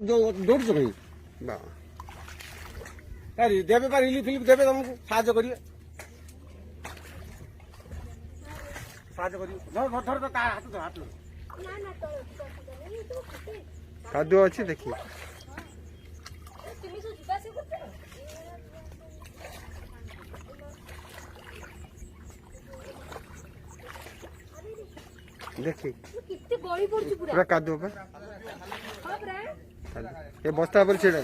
ଦୌଡ଼ୁଛ କାହିଁ ଦେବେ ବା ରିଲିଫ ଫିଲିଫ ଦେବେ ତମକୁ ସାହାଯ୍ୟ କରିବେ ଧର ତା ହାତ କାଦୁଅ ଅଛି ଦେଖି देखी पूरा कादुआ पे ये बस्ता पर छेड़ा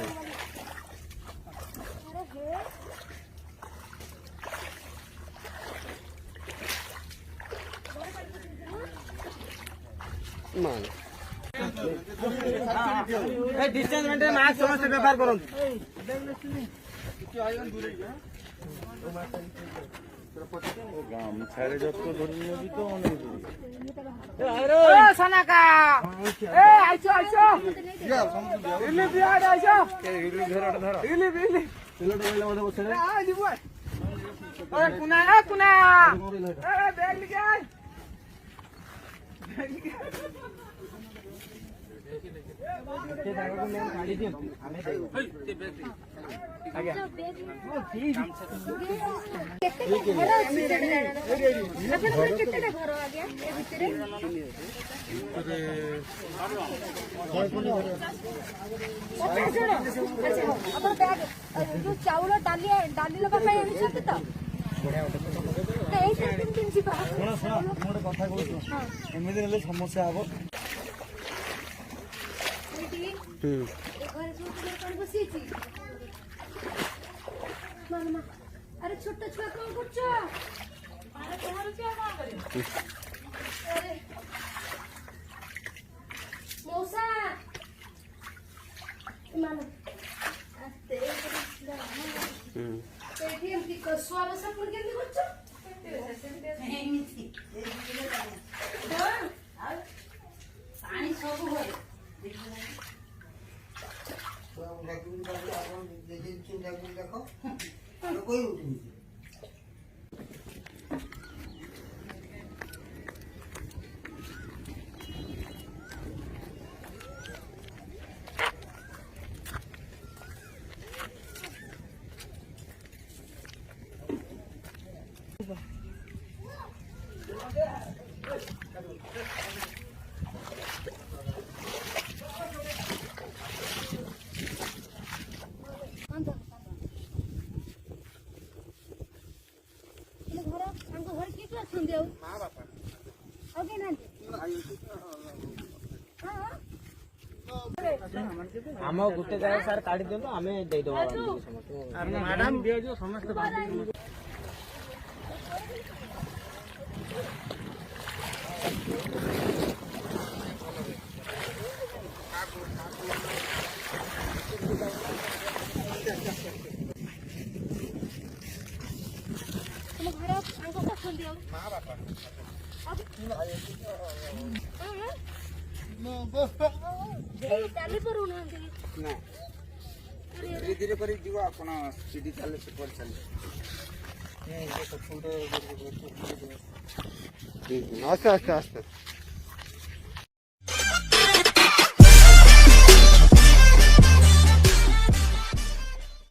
डिस्टेंस मेंटेन मास्क समस्त व्यवहार करूँ ছাড়ে যত ধরে নিবি তো অনেক সনাকা এ আইছো আইছো ইলি বিয়াড আইছো ইলি ধর ইলি ছেলেটা বইলা মধ্যে বসে রে আ দিব এ কুনা এ ব্যাগ লিখে আয় गाड़ी दियो हमें दे आगे केते घर आ गया ए भितरे अपन बैग जो चावल डाली लगा पाए आनी छत तो एई सिस्टम किन जी सुनो मोटे कथा कहू एमिति हेले समस्या हबो अरे छोटा छुआ कौन कुछ मौसा कसुआ बसा पुण केंदी करछ पानी सब होय आम गोटे जगह सार काढ़ी दियो आम देदेव मैडम दियो समस्त धीरे धीरे कर सीढ़ी चले आस्ते आस्ते आस्ते